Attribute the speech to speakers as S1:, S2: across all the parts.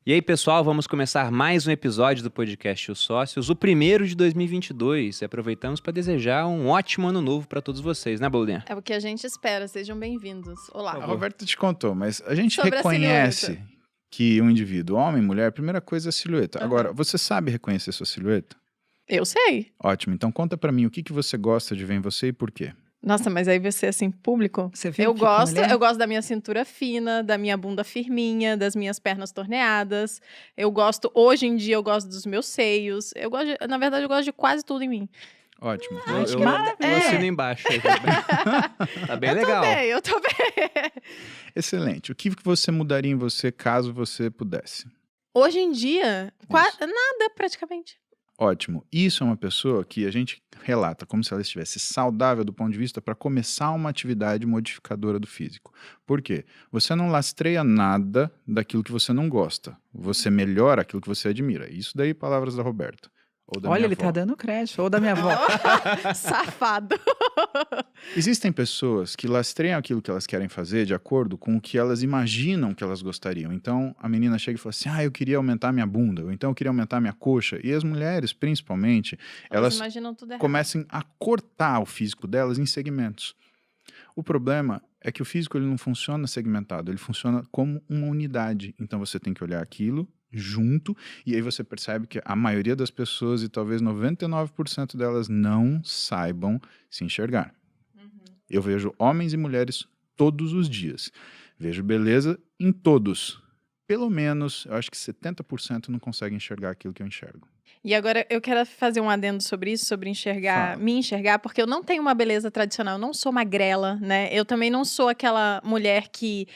S1: E aí, pessoal, vamos começar mais um episódio do podcast Os Sócios, o primeiro de 2022. E aproveitamos para desejar um ótimo ano novo para todos vocês, né, Bolinha?
S2: É o que a gente espera, sejam bem-vindos. Olá.
S3: A Roberta te contou, mas a gente
S2: Sobre a
S3: reconhece que um indivíduo, homem, mulher, a primeira coisa é a silhueta. Agora, você sabe reconhecer sua silhueta?
S2: Eu sei.
S3: Ótimo, então conta pra mim o que você gosta de ver em você e por quê?
S2: Nossa, mas aí você assim, público?
S4: Você viu
S2: Eu
S4: que
S2: gosto,
S4: mulher?
S2: eu gosto da minha cintura fina, da minha bunda firminha, das minhas pernas torneadas. Eu gosto, hoje em dia eu gosto dos meus seios. Na verdade, eu gosto de quase tudo em mim.
S3: Ótimo.
S1: Eu assino embaixo aí, tá bem legal.
S2: Eu tô bem.
S3: Excelente. O que você mudaria em você caso você pudesse?
S2: Hoje em dia, nada praticamente.
S3: Ótimo. Isso é uma pessoa que a gente relata como se ela estivesse saudável do ponto de vista para começar uma atividade modificadora do físico. Por quê? Você não lastreia nada daquilo que você não gosta. Você melhora aquilo que você admira. Isso daí, palavras da Roberta. Ou da
S4: Olha,
S3: minha
S4: ele
S3: avó.
S4: tá dando crédito. Ou da minha avó.
S2: Safado.
S3: Existem pessoas que lastreiam aquilo que elas querem fazer de acordo com o que elas imaginam que elas gostariam. Então, a menina chega e fala assim, eu queria aumentar minha bunda, ou então eu queria aumentar minha coxa. E as mulheres, principalmente, elas
S2: imaginam tudo errado.
S3: começam a cortar o físico delas em segmentos. O problema é que o físico ele não funciona segmentado, ele funciona como uma unidade. Então, você tem que olhar aquilo junto, e aí você percebe que a maioria das pessoas, e talvez 99% delas, não saibam se enxergar. Eu vejo homens e mulheres todos os dias. Vejo beleza em todos. Pelo menos, eu acho que 70% não conseguem enxergar aquilo que eu enxergo.
S2: E agora eu quero fazer um adendo sobre isso, sobre
S3: Fala.
S2: me enxergar, porque eu não tenho uma beleza tradicional, eu não sou magrela, né? Eu também não sou aquela mulher que...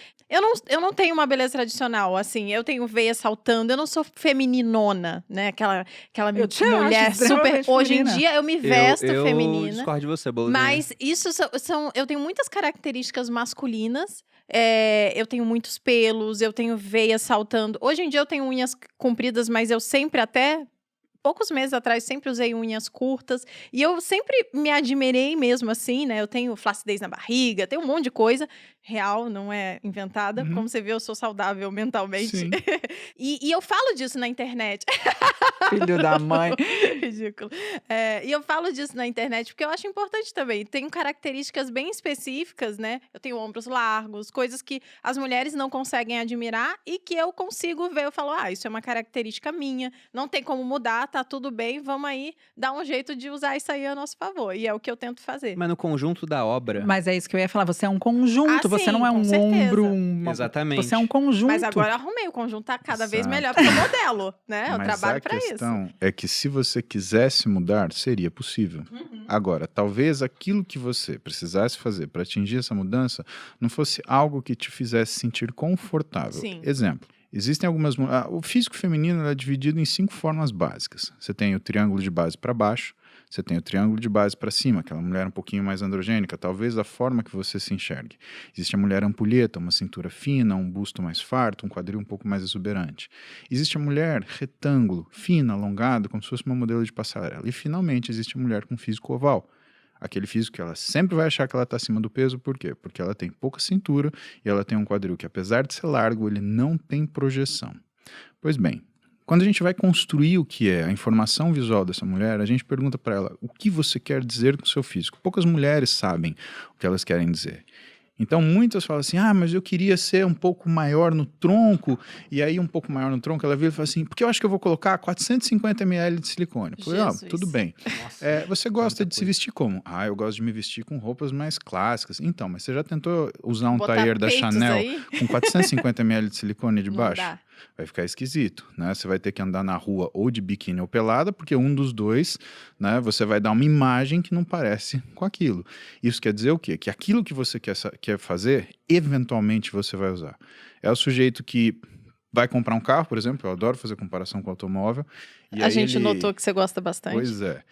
S2: Eu não tenho uma beleza tradicional, assim, eu tenho veia saltando, eu não sou femininona, né? Aquela
S4: Eu te
S2: mulher
S4: acho
S2: super...
S4: extremamente
S2: Hoje em
S4: feminina.
S2: dia eu me vesto
S1: eu
S2: feminina.
S1: discordo de você, Bolinha.
S2: Mas isso eu tenho muitas características masculinas. Eu tenho muitos pelos, eu tenho veias saltando. Hoje em dia eu tenho unhas compridas, mas eu sempre até poucos meses atrás sempre usei unhas curtas. E eu sempre me admirei mesmo assim, né? Eu tenho flacidez na barriga, tenho um monte de coisa. Real, não é inventada. Como você vê, eu sou saudável mentalmente.
S3: Sim.
S2: E eu falo disso na internet.
S4: Filho da mãe.
S2: Ridículo. E eu falo disso na internet porque eu acho importante também. Tenho características bem específicas, né? Eu tenho ombros largos, coisas que as mulheres não conseguem admirar e que eu consigo ver. Eu falo, isso é uma característica minha, não tem como mudar, tá tudo bem, vamos aí dar um jeito de usar isso aí a nosso favor. E é o que eu tento fazer.
S1: Mas no conjunto da obra...
S4: Mas é isso que eu ia falar. Você é um conjunto. Você
S2: sim,
S4: não é
S2: com
S4: um
S2: certeza.
S4: ombro.
S1: Exatamente.
S4: Você é um conjunto.
S2: Mas agora eu arrumei, o conjunto tá cada vez
S3: Exato.
S2: melhor, porque eu modelo, né? Eu
S3: Mas
S2: trabalho
S3: a
S2: pra isso.
S3: questão é que se você quisesse mudar, seria possível. Agora, talvez aquilo que você precisasse fazer para atingir essa mudança não fosse algo que te fizesse sentir confortável.
S2: Sim.
S3: Exemplo. Existem algumas... o físico feminino é dividido em 5 formas básicas. Você tem o triângulo de base para baixo, você tem o triângulo de base para cima, aquela mulher um pouquinho mais androgênica, talvez da forma que você se enxergue. Existe a mulher ampulheta, uma cintura fina, um busto mais farto, um quadril um pouco mais exuberante. Existe a mulher retângulo, fina, alongado, como se fosse uma modelo de passarela. E, finalmente, existe a mulher com físico oval. Aquele físico que ela sempre vai achar que ela está acima do peso, por quê? Porque ela tem pouca cintura e ela tem um quadril que, apesar de ser largo, ele não tem projeção. Pois bem, quando a gente vai construir o que é a informação visual dessa mulher, a gente pergunta para ela o que você quer dizer com o seu físico. Poucas mulheres sabem o que elas querem dizer. Então, muitas falam assim, mas eu queria ser um pouco maior no tronco, e aí um pouco maior no tronco, ela vira e fala assim, porque eu acho que eu vou colocar 450 ml de silicone. Eu falei,
S2: Jesus.
S3: tudo bem. Você gosta de se vestir como? Eu gosto de me vestir com roupas mais clássicas. Então, mas você já tentou usar um
S2: Botar
S3: tailleur da
S2: peitos
S3: Chanel
S2: aí?
S3: com 450 ml de silicone de
S2: Não
S3: baixo?
S2: dá.
S3: Vai ficar esquisito, né? Você vai ter que andar na rua ou de biquíni ou pelada, porque um dos dois, né, você vai dar uma imagem que não parece com aquilo. Isso quer dizer o quê? Que aquilo que você quer fazer, eventualmente você vai usar. É o sujeito que vai comprar um carro, por exemplo, eu adoro fazer comparação com o automóvel. E
S2: A
S3: aí
S2: gente
S3: ele...
S2: notou que você gosta bastante.
S3: Pois é.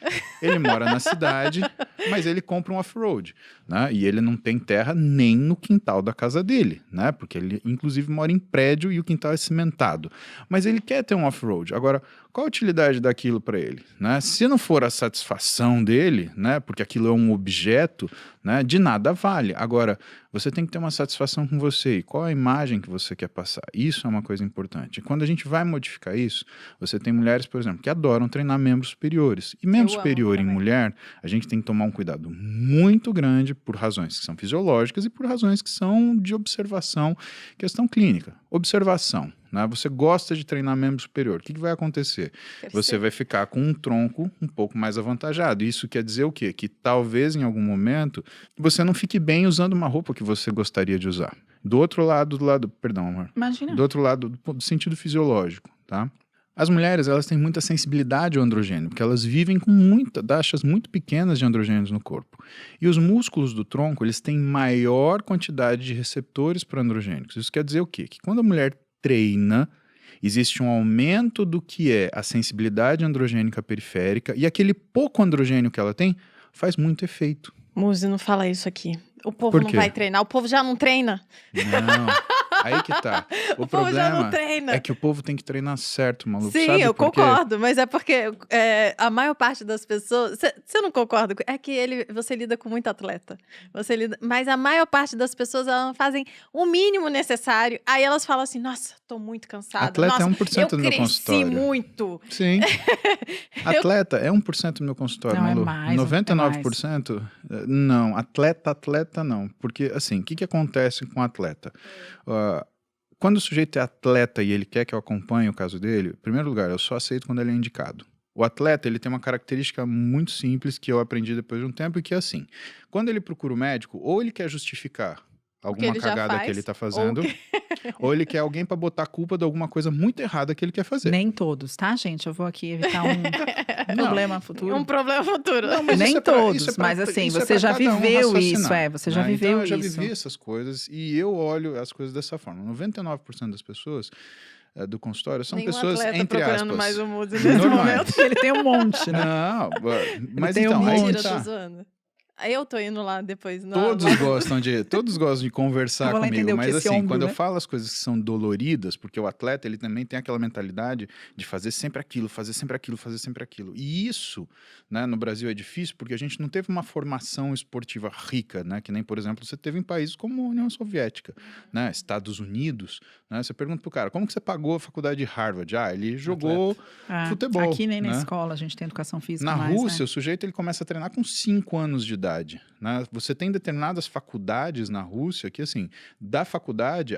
S3: Ele mora na cidade, mas ele compra um off-road, né? E ele não tem terra nem no quintal da casa dele, né? Porque ele, inclusive, mora em prédio e o quintal é cimentado. Mas ele quer ter um off-road. Agora, qual a utilidade daquilo para ele, né? Se não for a satisfação dele, né? Porque aquilo é um objeto, né? De nada vale. Agora, você tem que ter uma satisfação com você. E qual a imagem que você quer passar? Isso é uma coisa importante. E quando a gente vai modificar isso, você tem mulheres, por exemplo, que adoram treinar membros superiores. E membro
S2: Eu amo
S3: superior em
S2: também.
S3: mulher, a gente tem que tomar um cuidado muito grande por razões que são fisiológicas e por razões que são de observação, questão clínica. Observação. Né? Você gosta de treinar membro superior. O que vai acontecer? Você vai ficar com um tronco um pouco mais avantajado. Isso quer dizer o quê? Que talvez em algum momento você não fique bem usando uma roupa que você gostaria de usar. Do outro lado, perdão, amor.
S4: Imagina.
S3: Do outro lado, do sentido fisiológico, tá? As mulheres, elas têm muita sensibilidade ao androgênio, porque elas vivem com taxas muito pequenas de androgênios no corpo. E os músculos do tronco, eles têm maior quantidade de receptores para androgênicos. Isso quer dizer o quê? Que quando a mulher treina, existe um aumento do que é a sensibilidade androgênica periférica e aquele pouco androgênio que ela tem faz muito efeito.
S2: Muzi, não fala isso aqui. O povo
S3: Por
S2: não
S3: quê?
S2: vai treinar. O povo já não treina.
S3: Não, aí que tá. O
S2: povo já não
S3: problema
S2: treina.
S3: é que o povo tem que treinar certo, maluco.
S2: Sim,
S3: Sabe
S2: eu
S3: por quê?
S2: concordo, mas é porque a maior parte das pessoas. Você não concorda? É que você lida com muito atleta. Mas a maior parte das pessoas elas não fazem o mínimo necessário. Aí elas falam assim: nossa, tô muito cansada.
S3: Atleta
S2: nossa,
S3: é 1% do meu
S2: eu cresci
S3: consultório.
S2: muito.
S3: Sim. Atleta é 1% do meu consultório,
S4: Não, é
S3: Malu.
S4: mais,
S3: 99%? Não, atleta não. Porque, assim, o que acontece com o atleta? Quando o sujeito é atleta e ele quer que eu acompanhe o caso dele, em primeiro lugar, eu só aceito quando ele é indicado. O atleta, ele tem uma característica muito simples que eu aprendi depois de um tempo, e que é assim, quando ele procura o médico, ou ele quer justificar alguma
S2: ele já
S3: cagada
S2: faz,
S3: que ele tá fazendo, ou ele quer alguém para botar a culpa de alguma coisa muito errada que ele quer fazer.
S4: Nem todos, tá, gente? Eu vou aqui evitar um problema futuro.
S2: Um problema futuro.
S3: Não, mas
S4: Nem
S3: isso é pra-
S4: todos,
S3: isso é pra-
S4: mas assim,
S3: isso é
S4: você
S3: pra
S4: já
S3: cada um
S4: viveu isso,
S3: raciocinar,
S4: você já
S3: né?
S4: viveu
S3: Então, eu já
S4: isso.
S3: vivi essas coisas e eu olho as coisas dessa forma. 99% das pessoas do consultório são
S2: Nenhum
S3: pessoas,
S2: atleta
S3: entre
S2: procurando
S3: aspas,
S2: mais um Muzi nesse
S3: normais.
S2: momento.
S4: Ele tem um monte, né?
S3: Não, mas
S4: tem um
S3: então, aí que
S2: Mentira,
S3: tá.
S2: tô zoando. Aí eu tô indo lá depois.
S3: Todos gostam de conversar
S4: Eu vou lá
S3: comigo,
S4: entender o
S3: mas
S4: que é esse
S3: assim,
S4: ombro,
S3: quando eu
S4: né?
S3: falo as coisas que são doloridas, porque o atleta, ele também tem aquela mentalidade de fazer sempre aquilo, fazer sempre aquilo, fazer sempre aquilo. E isso, né, no Brasil é difícil porque a gente não teve uma formação esportiva rica, né, que nem, por exemplo, você teve em países como a União Soviética, né, Estados Unidos, né, você pergunta pro cara, como que você pagou a faculdade de Harvard? Ah, ele jogou futebol,
S4: Aqui nem na
S3: né?
S4: escola a gente tem educação física
S3: Na
S4: mais,
S3: Rússia,
S4: né?
S3: o sujeito ele começa a treinar com 5 anos de idade. Né? Você tem determinadas faculdades na Rússia que, assim, da faculdade,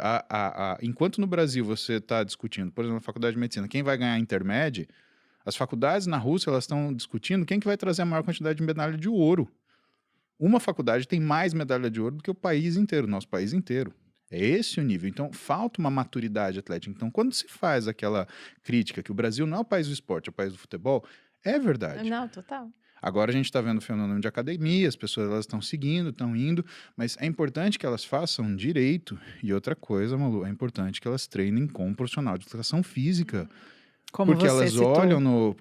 S3: enquanto no Brasil você está discutindo, por exemplo, na faculdade de medicina, quem vai ganhar a intermédia, as faculdades na Rússia elas estão discutindo quem que vai trazer a maior quantidade de medalha de ouro. Uma faculdade tem mais medalha de ouro do que o país inteiro, nosso país inteiro. É esse o nível. Então, falta uma maturidade atlética. Então, quando se faz aquela crítica que o Brasil não é o país do esporte, é o país do futebol, é verdade.
S2: Não, total.
S3: Agora a gente está vendo o fenômeno de academia, as pessoas elas estão seguindo, estão indo, mas é importante que elas façam direito. E outra coisa, Malu, é importante que elas treinem com um profissional de educação física.
S4: Como
S3: Porque
S4: você
S3: elas
S4: citou.
S3: olham no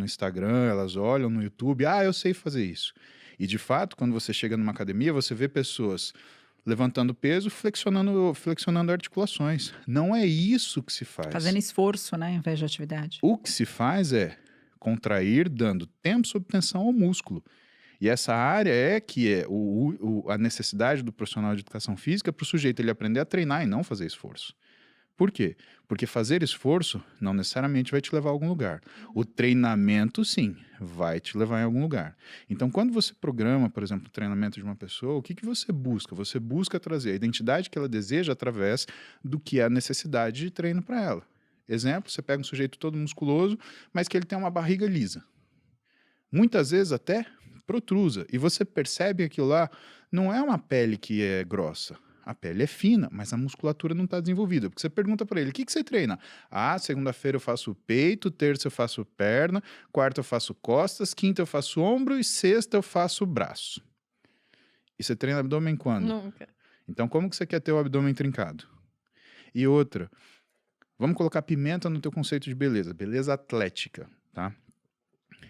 S3: Instagram, elas olham no YouTube, eu sei fazer isso. E de fato, quando você chega numa academia, você vê pessoas levantando peso, flexionando articulações. Não é isso que se faz.
S4: Fazendo esforço, né, em vez de atividade.
S3: O que se faz é contrair, dando tempo sob tensão ao músculo. E essa área é a necessidade do profissional de educação física para o sujeito ele aprender a treinar e não fazer esforço. Por quê? Porque fazer esforço não necessariamente vai te levar a algum lugar. O treinamento, sim, vai te levar em algum lugar. Então, quando você programa, por exemplo, o treinamento de uma pessoa, o que você busca? Você busca trazer a identidade que ela deseja através do que é a necessidade de treino para ela. Exemplo, você pega um sujeito todo musculoso, mas que ele tem uma barriga lisa. Muitas vezes até protrusa. E você percebe que aquilo lá não é uma pele que é grossa. A pele é fina, mas a musculatura não está desenvolvida. Porque você pergunta para ele, o que você treina? Segunda-feira eu faço peito, terça eu faço perna, quarta eu faço costas, quinta eu faço ombro e sexta eu faço braço. E você treina abdômen quando?
S2: Nunca.
S3: Então como que você quer ter o abdômen trincado? E outra, vamos colocar pimenta no teu conceito de beleza. Beleza atlética, tá?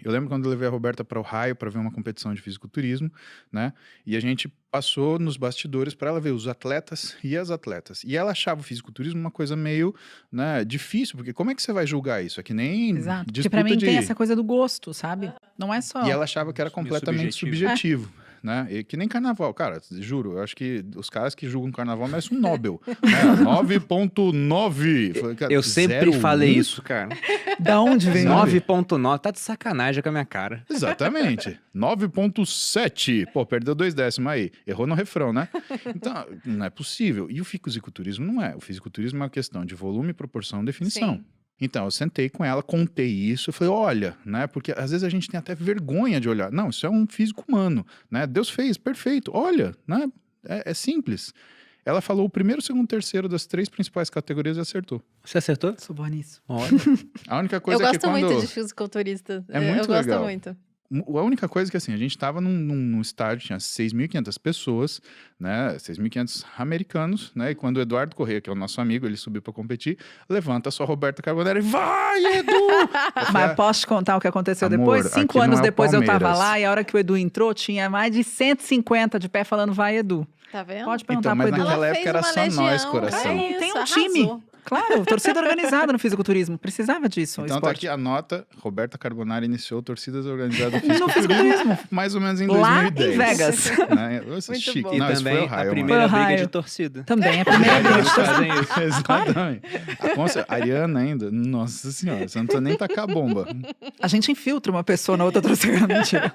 S3: Eu lembro quando eu levei a Roberta para o Raio para ver uma competição de fisiculturismo, né? E a gente passou nos bastidores para ela ver os atletas e as atletas. E ela achava o fisiculturismo uma coisa meio, né, difícil, porque como é que você vai julgar isso? É que nem
S4: Exato. Porque
S3: disputa
S4: pra mim
S3: de...
S4: tem essa coisa do gosto, sabe? Não é só...
S3: E ela achava que era
S1: Meio
S3: completamente
S1: subjetivo.
S3: subjetivo. né? E que nem carnaval, cara, juro, eu acho que os caras que julgam carnaval merecem um Nobel. Né? 9.9. Falei, cara,
S1: Eu sempre
S3: 0,1?
S1: falei isso, cara.
S4: Da onde vem?
S1: 9.9, tá de sacanagem com a minha cara.
S3: Exatamente. 9.7. Pô, perdeu 2 décimos aí. Errou no refrão, né? Então, não é possível. E o fisiculturismo não é. O fisiculturismo é uma questão de volume, proporção, definição.
S2: Sim.
S3: Então, eu sentei com ela, contei isso, eu falei, olha, né? Porque às vezes a gente tem até vergonha de olhar. Não, isso é um físico humano, né? Deus fez, perfeito. Olha, né? É simples. Ela falou o primeiro, segundo, terceiro das 3 principais categorias e acertou.
S1: Você acertou?
S4: Sou boa nisso.
S1: Olha.
S3: A única
S2: Eu
S3: coisa é que
S2: gosto
S3: quando...
S2: muito de fisiculturista.
S3: É muito
S2: eu gosto
S3: legal.
S2: muito.
S3: A única coisa é que, assim, a gente tava num estádio, tinha 6.500 pessoas, né, 6.500 americanos, né, e quando o Eduardo Corrêa, que é o nosso amigo, ele subiu pra competir, levanta a sua Roberta Carbonara e vai, Edu!
S4: Mas posso te contar o que aconteceu
S3: Amor,
S4: depois? 5
S3: aqui não
S4: anos
S3: é o
S4: depois eu tava
S3: Palmeiras.
S4: lá e a hora que o Edu entrou, tinha mais de 150 de pé falando vai, Edu.
S2: Tá vendo?
S4: Pode perguntar
S3: Então, mas
S4: pro Edu.
S3: naquela
S2: Ela
S3: época era
S2: fez
S3: só
S2: uma
S3: nós,
S2: legião,
S3: coração.
S2: é
S4: Tem um
S2: isso,
S4: time.
S2: arrasou.
S4: Claro, torcida organizada no fisiculturismo. Precisava disso, o
S3: Então tá
S4: esporte.
S3: aqui a nota, Roberta Carbonara iniciou torcidas organizadas do
S4: No
S3: fisiculturismo,
S4: fisiculturismo.
S3: mais ou menos em
S4: Lá
S3: 2010.
S4: em Vegas.
S3: Né? Nossa,
S2: Muito
S3: chique.
S2: bom.
S1: E
S3: Não, isso foi
S1: também
S3: o raio,
S1: a
S3: mano.
S1: primeira
S4: Foi o
S1: briga
S4: raio.
S1: de torcida.
S4: Também, a primeira
S1: Eles
S4: vez.
S1: fazem isso.
S3: Exatamente. A Ariana ainda, nossa senhora, você não precisa nem tacar a bomba.
S4: A gente infiltra uma pessoa na outra torcida. Mentira.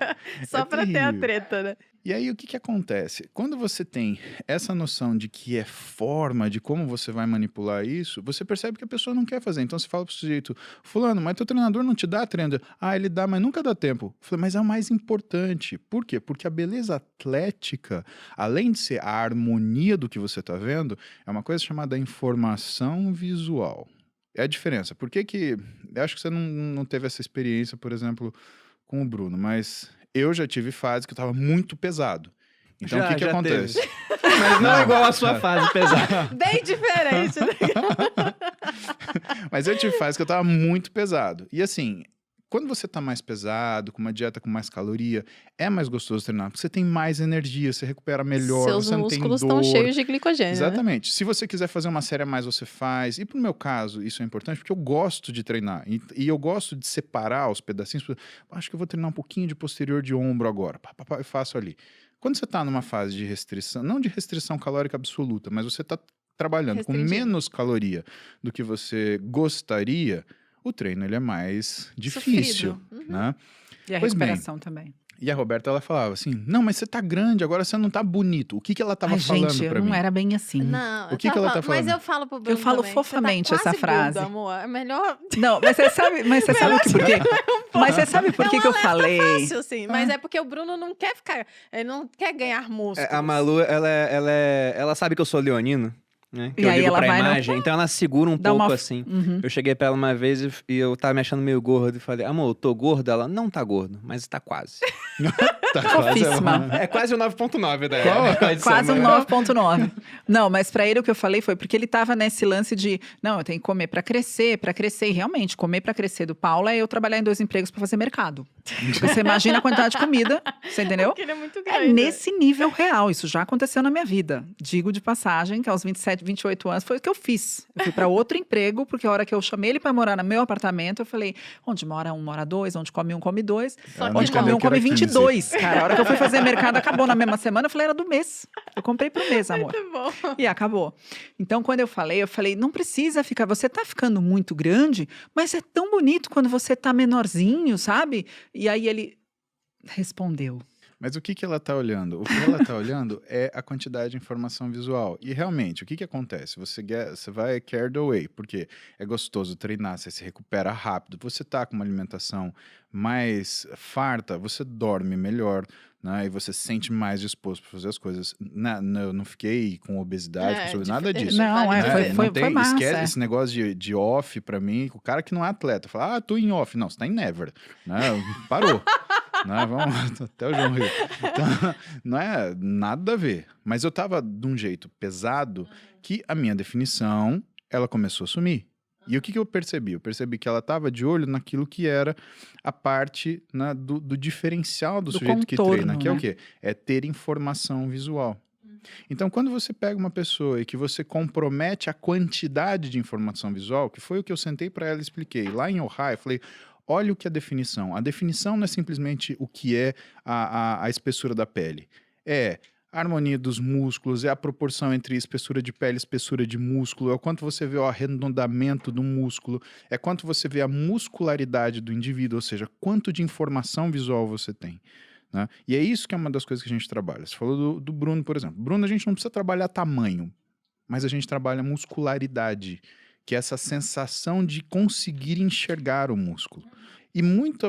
S2: Só pra ter a
S3: terrível.
S2: treta, né?
S3: E aí, o que acontece? Quando você tem essa noção de que é forma, de como você vai manipular isso, você percebe que a pessoa não quer fazer. Então, você fala pro sujeito, fulano, mas teu treinador não te dá treino? Ah, ele dá, mas nunca dá tempo. Eu falei, mas é o mais importante. Por quê? Porque a beleza atlética, além de ser a harmonia do que você tá vendo, é uma coisa chamada informação visual. É a diferença. Por que eu acho que você não teve essa experiência, por exemplo, com o Bruno, mas eu já tive fase que eu tava muito pesado. Então, o que
S1: Já
S3: acontece?
S1: Mas não é igual a sua fase pesada.
S2: Bem diferente, né?
S3: Mas eu tive fase que eu tava muito pesado. E assim, quando você tá mais pesado, com uma dieta com mais caloria, é mais gostoso treinar, porque você tem mais energia, você recupera melhor,
S2: Seus
S3: você não tem
S2: músculos
S3: dor.
S2: estão cheios de glicogênio, né?
S3: Exatamente. Se você quiser fazer uma série a mais, você faz. E pro meu caso, isso é importante porque eu gosto de treinar. E eu gosto de separar os pedacinhos. Acho que eu vou treinar um pouquinho de posterior de ombro agora. Eu faço ali. Quando você tá numa fase de restrição, não de restrição calórica absoluta, mas você tá trabalhando com
S2: Restringido.
S3: menos caloria do que você gostaria, o treino ele é mais difícil,
S2: Sofrido. Uhum.
S3: né?
S4: E a
S3: Pois bem.
S4: recuperação também.
S3: E a Roberta, ela falava assim, não, mas você tá grande, agora você não tá bonito. O que ela tava
S4: Ai,
S3: falando
S4: gente,
S3: pra
S4: não
S3: mim?
S4: era bem assim.
S2: Não,
S3: O que ela tá falando?
S2: Mas eu falo pro Bruno
S4: Eu falo
S2: também,
S4: fofamente
S2: você tá
S4: essa
S2: quase
S4: frase.
S2: gordo, amor. É melhor...
S4: Não, mas você sabe por quê? Mas você sabe por que eu falei?
S2: Fácil, sim. Mas é porque o Bruno não quer ficar... Ele não quer ganhar músculos.
S1: A Malu, ela sabe que eu sou leonino, né? Que
S4: E
S1: eu
S4: aí
S1: ligo
S4: ela
S1: pra
S4: vai no-
S1: imagem, então ela segura um
S4: Dá
S1: pouco
S4: uma-
S1: assim.
S4: Uhum.
S1: Eu cheguei pra ela uma vez e eu tava me achando meio gordo e falei, amor, eu tô gordo? Ela, não tá gordo, mas tá quase.
S3: Tá
S4: Fofíssima.
S1: É quase o 9.9 da
S3: Qual?
S1: edição,
S4: Quase um
S1: né?
S4: 9.9. Não, mas pra ele o que eu falei foi porque ele tava nesse lance de, não, eu tenho que comer pra crescer. E realmente, comer pra crescer do Paulo é eu trabalhar em 2 empregos pra fazer mercado. Porque você imagina a quantidade de comida, você entendeu?
S2: Porque ele é muito
S4: É
S2: grande.
S4: nesse nível real, isso já aconteceu na minha vida. Digo de passagem que aos 27, 28 anos foi o que eu fiz. Eu fui pra outro emprego, porque a hora que eu chamei ele pra morar no meu apartamento, eu falei, onde mora um, mora dois, onde come um, come dois.
S2: Só que
S4: Onde
S2: não.
S4: come um,
S3: que era
S4: come
S3: 15.
S4: 22, cara. A hora que eu fui fazer mercado, acabou na mesma semana, eu falei, era do mês. Eu comprei pro mês, amor.
S2: Muito bom.
S4: E acabou. Então, quando eu falei, não precisa ficar, você tá ficando muito grande, mas é tão bonito quando você tá menorzinho, sabe? E aí ele respondeu.
S3: Mas o que ela tá olhando? O que ela tá olhando é a quantidade de informação visual. E realmente, o que acontece? Você vai carried away, porque é gostoso treinar, você se recupera rápido, você tá com uma alimentação mais farta, você dorme melhor, né? E você se sente mais disposto para fazer as coisas. Eu não fiquei com obesidade, com nada disso.
S4: Não,
S3: Né?
S4: foi
S3: Não
S4: massa.
S3: esquece esse negócio de off pra mim, o cara que não é atleta, fala, tô em off. Não, você tá em never, né? Parou. Né? Vamos até o João Rio. Então, não é nada a ver. Mas eu tava de um jeito pesado que a minha definição, ela começou a sumir. E o que eu percebi? Eu percebi que ela tava de olho naquilo que era a parte, né, do diferencial do sujeito que
S4: contorno,
S3: treina, que é o
S4: né?
S3: quê? É ter informação visual. Então, quando você pega uma pessoa e que você compromete a quantidade de informação visual, que foi o que eu sentei para ela e expliquei, lá em Ohio, eu falei, olha o que é a definição. A definição não é simplesmente o que é a espessura da pele. É a harmonia dos músculos, é a proporção entre espessura de pele e espessura de músculo, é o quanto você vê o arredondamento do músculo, é quanto você vê a muscularidade do indivíduo, ou seja, quanto de informação visual você tem. Né? E é isso que é uma das coisas que a gente trabalha. Você falou do Bruno, por exemplo. Bruno, a gente não precisa trabalhar tamanho, mas a gente trabalha muscularidade, que é essa sensação de conseguir enxergar o músculo. E muito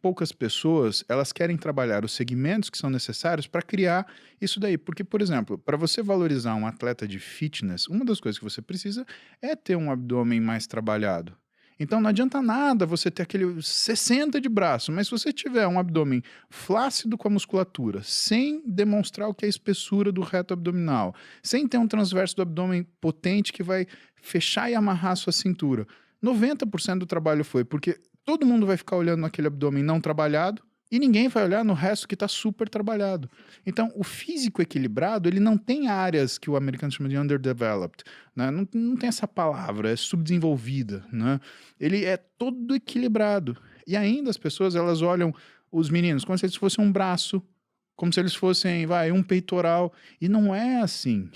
S3: poucas pessoas, elas querem trabalhar os segmentos que são necessários para criar isso daí. Porque, por exemplo, para você valorizar um atleta de fitness, uma das coisas que você precisa é ter um abdômen mais trabalhado. Então não adianta nada você ter aquele 60 de braço, mas se você tiver um abdômen flácido com a musculatura, sem demonstrar o que é a espessura do reto abdominal, sem ter um transverso do abdômen potente que vai fechar e amarrar a sua cintura, 90% do trabalho foi porque todo mundo vai ficar olhando naquele abdômen não trabalhado e ninguém vai olhar no resto que está super trabalhado. Então, o físico equilibrado, ele não tem áreas que o americano chama de underdeveloped, né? Não tem essa palavra, é subdesenvolvida, né? Ele é todo equilibrado. E ainda as pessoas, elas olham os meninos como se eles fossem um braço, como se eles fossem, um peitoral. E não é assim.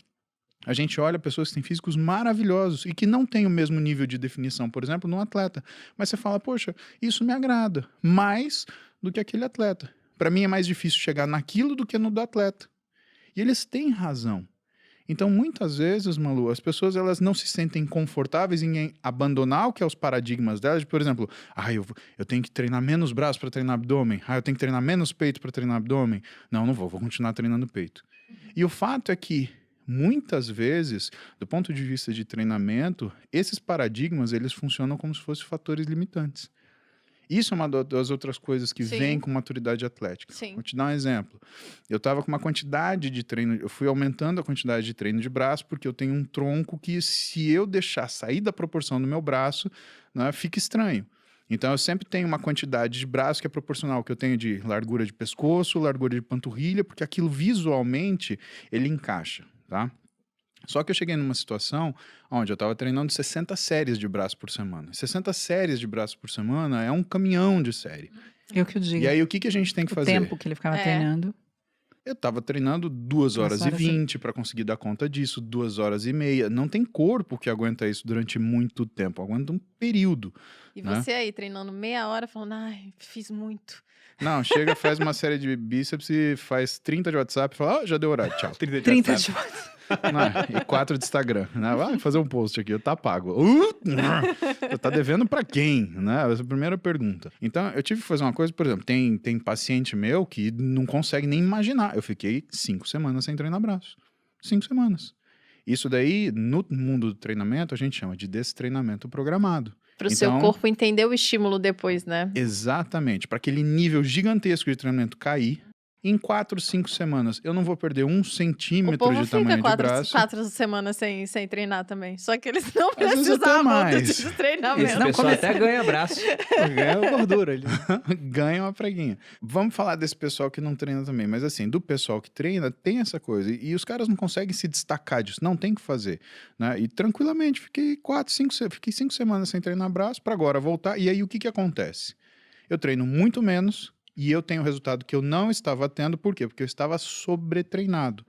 S3: A gente olha pessoas que têm físicos maravilhosos e que não têm o mesmo nível de definição, por exemplo, num atleta. Mas você fala, poxa, isso me agrada mais do que aquele atleta. Para mim é mais difícil chegar naquilo do que no do atleta. E eles têm razão. Então, muitas vezes, Malu, as pessoas elas não se sentem confortáveis em abandonar o que é os paradigmas delas. Por exemplo, eu tenho que treinar menos braço para treinar abdômen. Eu tenho que treinar menos peito para treinar abdômen. Não vou continuar treinando peito. E o fato é que muitas vezes, do ponto de vista de treinamento, esses paradigmas, eles funcionam como se fossem fatores limitantes. Isso é uma das outras coisas que vem com maturidade atlética.
S2: Sim.
S3: Vou te dar um exemplo. Eu estava com uma quantidade de treino, eu fui aumentando a quantidade de treino de braço, porque eu tenho um tronco que, se eu deixar sair da proporção do meu braço, né, fica estranho. Então, eu sempre tenho uma quantidade de braço que é proporcional ao que eu tenho de largura de pescoço, largura de panturrilha, porque aquilo visualmente, ele encaixa. Tá? Só que eu cheguei numa situação onde eu estava treinando 60 séries de braço por semana. 60 séries de braço por semana é um caminhão de série.
S4: Eu que o digo.
S3: E aí, o que a gente tem que fazer?
S4: O tempo que ele ficava treinando.
S3: Eu estava treinando 2 horas e 20 para conseguir dar conta disso, 2 horas e meia. Não tem corpo que aguenta isso durante muito tempo, aguenta um período.
S2: E você aí, treinando meia hora, falando, fiz muito.
S3: Não, chega, faz uma série de bíceps e faz 30 de WhatsApp e fala, já deu horário, tchau.
S4: 30 de WhatsApp.
S3: E 4 de Instagram, né? Vai fazer um post aqui, tá pago. Tá devendo pra quem, né? Essa é a primeira pergunta. Então, eu tive que fazer uma coisa, por exemplo, tem paciente meu que não consegue nem imaginar. Eu fiquei 5 semanas sem treinar braço. 5 semanas. Isso daí, no mundo do treinamento, a gente chama de destreinamento programado.
S2: Para o seu corpo entender o estímulo depois, né?
S3: Exatamente. Para aquele nível gigantesco de treinamento cair, em 4, 5 semanas, eu não vou perder 1 centímetro de tamanho de braço.
S2: 4 semanas sem treinar também. Só que eles não precisavam de treinamento.
S1: Esse pessoal até ganha braço. Ganha gordura ali.
S3: Ganha uma preguinha. Vamos falar desse pessoal que não treina também. Mas assim, do pessoal que treina, tem essa coisa. E os caras não conseguem se destacar disso. Não tem que fazer. Né? E tranquilamente, fiquei 5 semanas sem treinar braço para agora voltar. E aí, o que acontece? Eu treino muito menos. E eu tenho o resultado que eu não estava tendo. Por quê? Porque eu estava sobretreinado.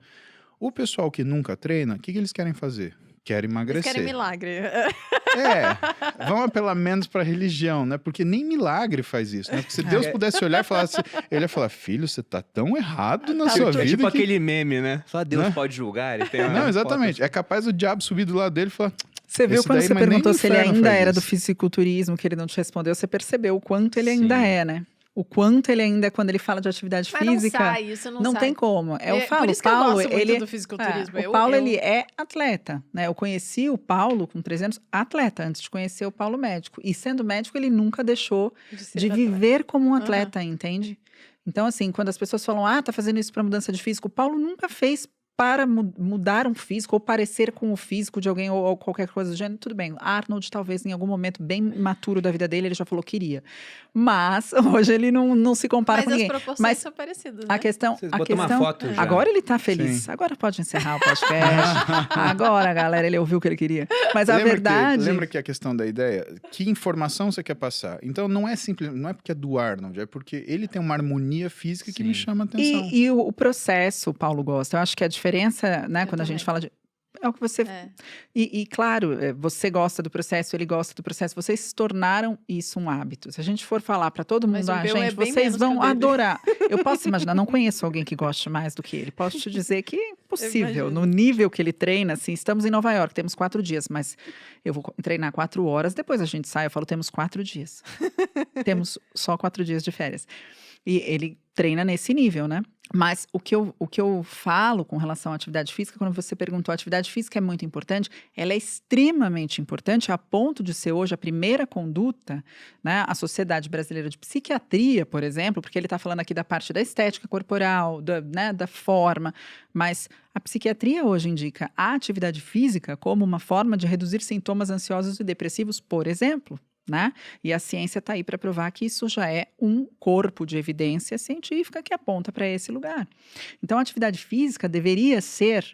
S3: O pessoal que nunca treina, o que eles querem fazer? Querem emagrecer.
S2: Eles querem milagre.
S3: Vamos pelo menos para a religião, né? Porque nem milagre faz isso, né? Porque se Deus pudesse olhar e falar assim, ele ia falar, filho, você tá tão errado na sua vida.
S1: Tipo aquele meme, né? Só Deus pode julgar. Ele tem
S3: não, exatamente. É capaz o diabo subir do lado dele e falar...
S4: Você viu quando você perguntou se ele ainda era do
S3: isso.
S4: fisiculturismo, que ele não te respondeu, você percebeu o quanto ele ainda é, né? O quanto ele ainda, quando ele fala de atividade física,
S2: não sai, isso não sai.
S4: tem como. Eu falo,
S2: por isso
S4: o Paulo,
S2: que eu gosto muito
S4: ele
S2: do fisiculturismo.
S4: O Paulo, ele é atleta, né? Eu conheci o Paulo com 13 anos, atleta, antes de conhecer o Paulo médico. E sendo médico, ele nunca deixou de viver como um atleta, entende? Então, assim, quando as pessoas falam, tá fazendo isso para mudança de físico, o Paulo nunca fez para mudar um físico ou parecer com o físico de alguém ou qualquer coisa do gênero, tudo bem. Arnold, talvez em algum momento bem maturo da vida dele, ele já falou que queria. Mas hoje ele não se compara
S2: Mas
S4: com
S2: as
S4: ninguém.
S2: proporções
S4: Mas
S2: são parecidas,
S4: a
S2: né?
S4: questão,
S1: Vocês
S4: a
S1: botou uma
S4: questão,
S1: foto já.
S4: agora ele tá feliz.
S3: Sim.
S4: Agora pode encerrar o podcast. Agora, galera, ele ouviu o que ele queria. Mas a verdade,
S3: Lembra que a questão da ideia, que informação você quer passar? Então não é simples, não é porque é do Arnold, é porque ele tem uma harmonia física que
S1: Sim.
S3: me chama a atenção.
S4: e o processo, o Paulo gosta. Eu acho que a diferença, né,
S2: Eu
S4: quando a gente
S2: também.
S4: fala de é o que você
S2: É.
S4: E, claro, você gosta do processo, ele gosta do processo, vocês se tornaram isso um hábito. Se a gente for falar para todo
S2: Mas
S4: mundo,
S2: o meu é
S4: gente,
S2: bem
S4: vocês
S2: menos que
S4: vão
S2: o dele."
S4: adorar. Eu posso imaginar, não conheço alguém que goste mais do que ele. Posso te dizer que é possível.
S2: imagino.
S4: No nível que ele treina, assim, estamos em Nova York, temos 4 dias, mas eu vou treinar 4 horas, depois a gente sai, eu falo, temos 4 dias. Temos só 4 dias de férias. E ele treina nesse nível, né? Mas o que eu falo com relação à atividade física, quando você perguntou, a atividade física é muito importante, ela é extremamente importante a ponto de ser hoje a primeira conduta, né? A Sociedade Brasileira de Psiquiatria, por exemplo, porque ele está falando aqui da parte da estética corporal, da forma, mas a psiquiatria hoje indica a atividade física como uma forma de reduzir sintomas ansiosos e depressivos, por exemplo. Né? E a ciência está aí para provar que isso já é um corpo de evidência científica que aponta para esse lugar. Então, a atividade física deveria ser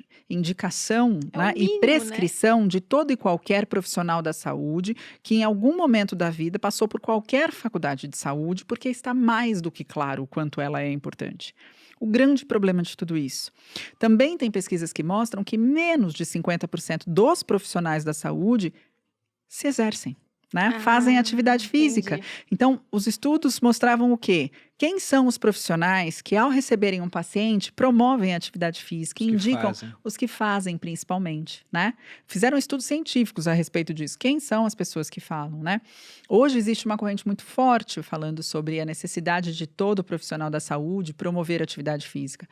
S4: indicação,
S2: É o
S4: né,
S2: mínimo,
S4: e prescrição de todo e qualquer profissional da saúde que em algum momento da vida passou por qualquer faculdade de saúde, porque está mais do que claro o quanto ela é importante. O grande problema de tudo isso. Também tem pesquisas que mostram que menos de 50% dos profissionais da saúde se exercem. Né? Fazem atividade física.
S2: Entendi.
S4: Então, os estudos mostravam o quê? Quem são os profissionais que, ao receberem um paciente, promovem a atividade física,
S1: Os que
S4: indicam
S1: fazem.
S4: os que fazem, principalmente, né? Fizeram estudos científicos a respeito disso. Quem são as pessoas que falam, né? Hoje existe uma corrente muito forte falando sobre a necessidade de todo profissional da saúde promover a atividade física.